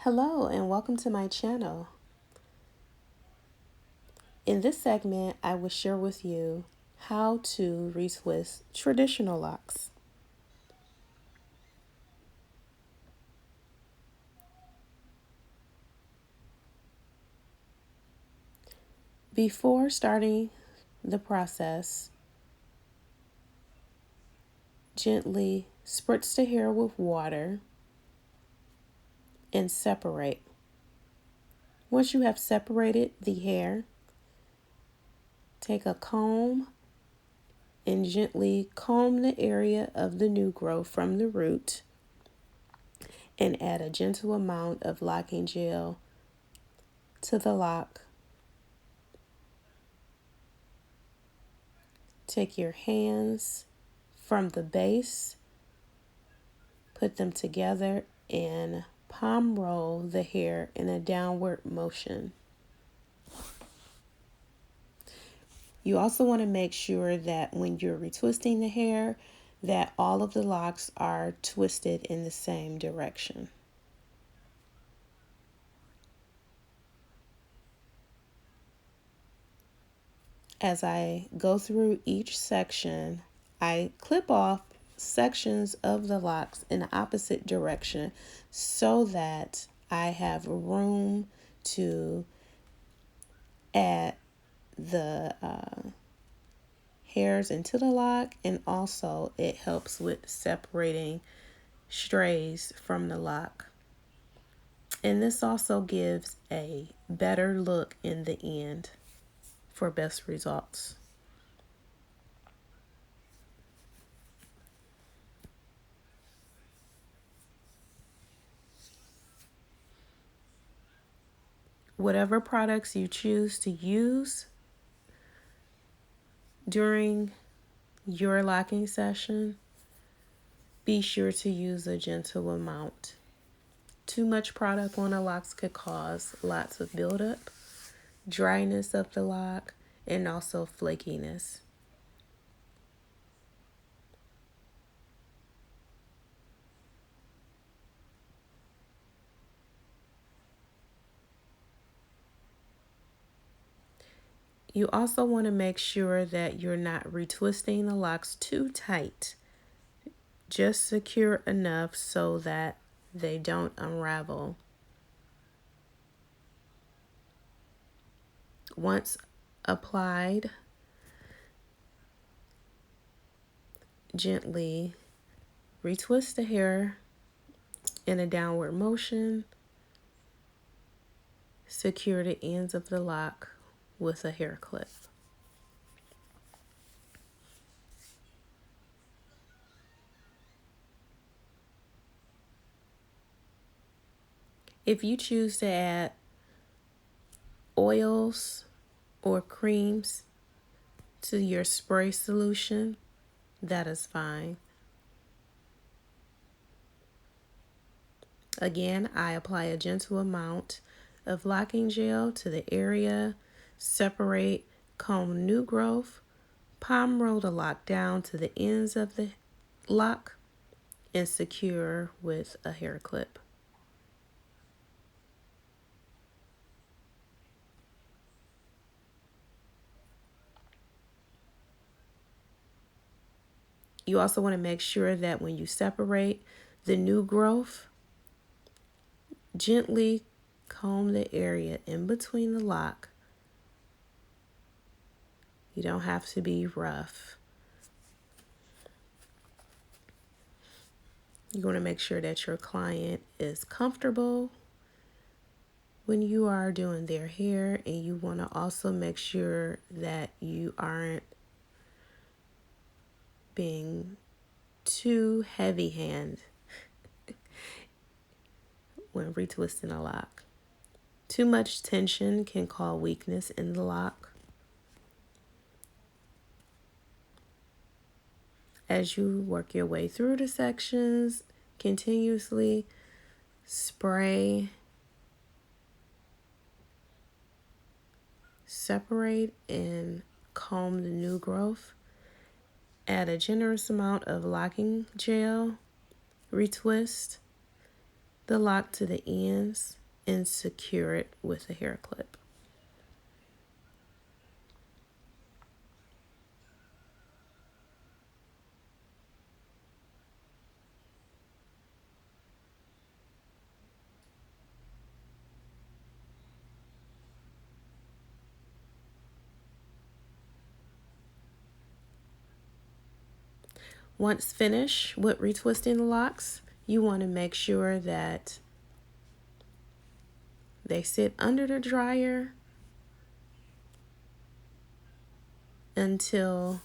Hello and welcome to my channel. In this segment, I will share with you how to retwist traditional locks. Before starting the process, gently spritz the hair with water and separate. Once you have separated the hair, take a comb and gently comb the area of the new growth from the root and add a gentle amount of locking gel to the lock. Take your hands from the base, put them together, and palm roll the hair in a downward motion. You also want to make sure that when you're retwisting the hair, that all of the locks are twisted in the same direction. As I go through each section, I clip off sections of the locks in the opposite direction so that I have room to add the hairs into the lock, and also it helps with separating strays from the lock. And this also gives a better look in the end for best results. Whatever products you choose to use during your locking session, be sure to use a gentle amount. Too much product on the locks could cause lots of buildup, dryness of the lock, and also flakiness. You also want to make sure that you're not retwisting the locks too tight. Just secure enough so that they don't unravel. Once applied, gently retwist the hair in a downward motion. Secure the ends of the lock with a hair clip. If you choose to add oils or creams to your spray solution, that is fine. Again, I apply a gentle amount of locking gel to the area, separate, comb new growth, palm roll the lock down to the ends of the lock, and secure with a hair clip. You also want to make sure that when you separate the new growth, gently comb the area in between the lock. You don't have to be rough. You want to make sure that your client is comfortable when you are doing their hair, and you want to also make sure that you aren't being too heavy-handed when retwisting a lock. Too much tension can cause weakness in the lock. As you work your way through the sections, continuously spray, separate, and comb the new growth. Add a generous amount of locking gel, retwist, the lock to the ends and secure it with a hair clip. Once finished with retwisting the locks, you want to make sure that they sit under the dryer until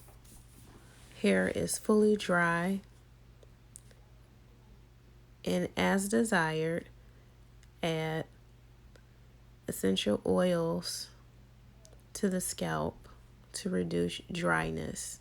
hair is fully dry, and as desired, add essential oils to the scalp to reduce dryness.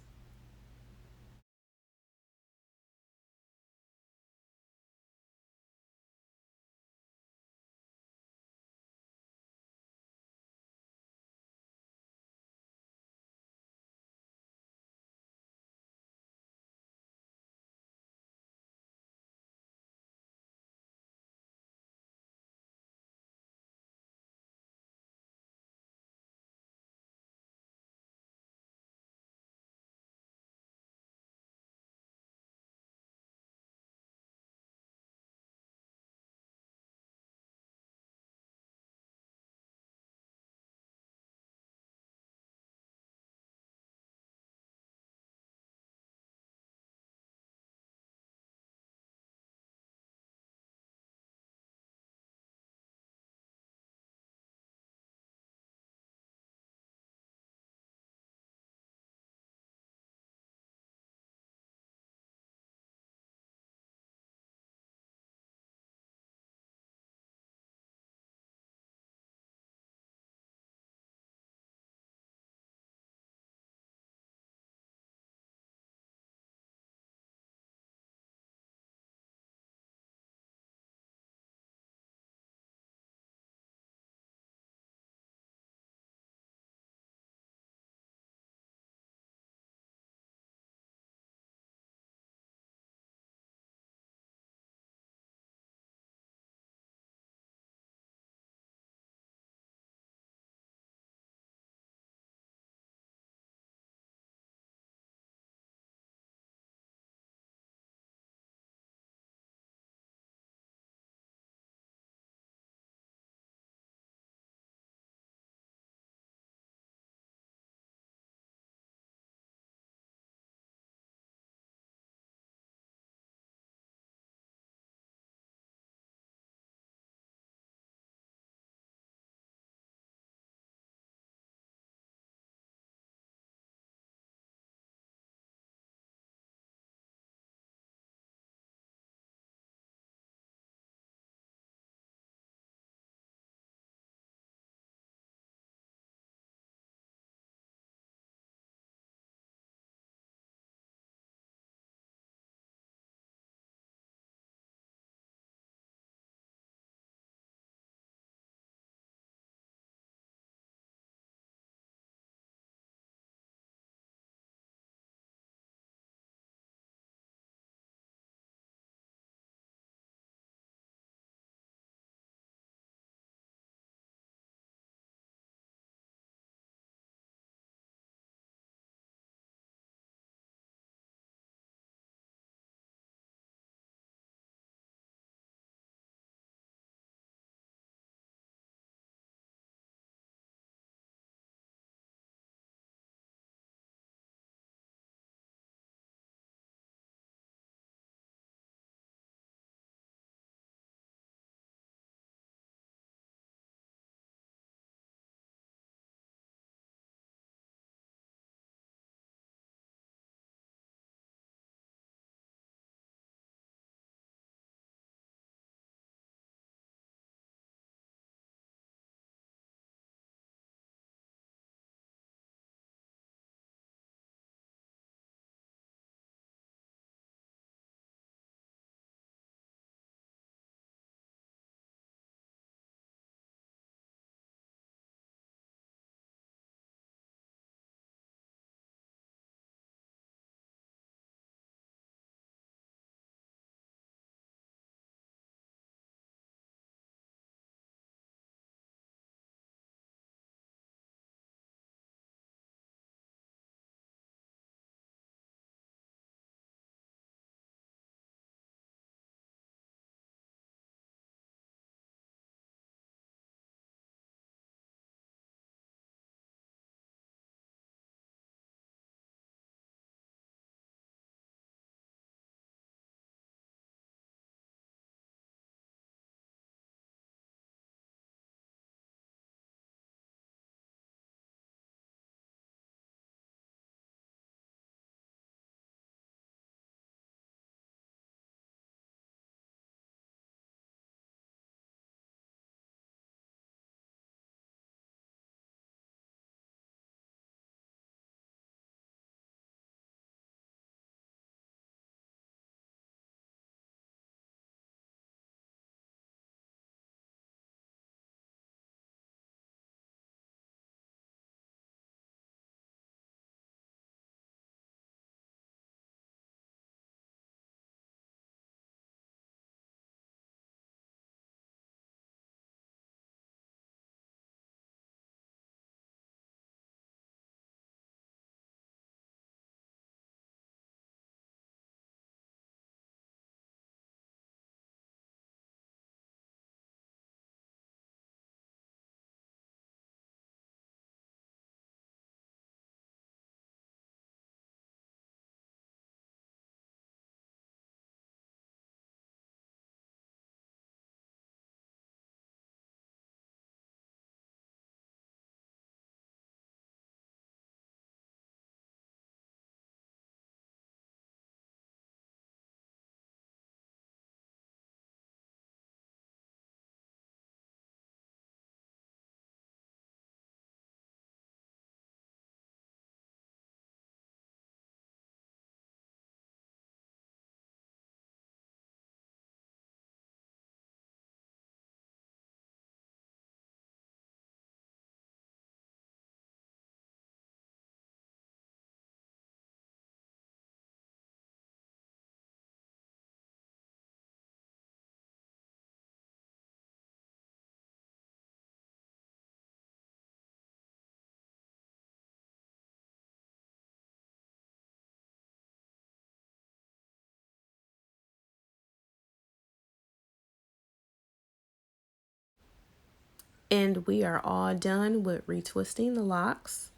And we are all done with retwisting the locks.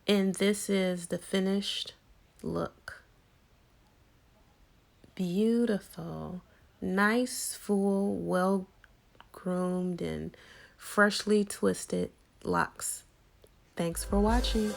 And this is the finished look. Beautiful. Nice, full, well groomed, and freshly twisted locks. Thanks for watching.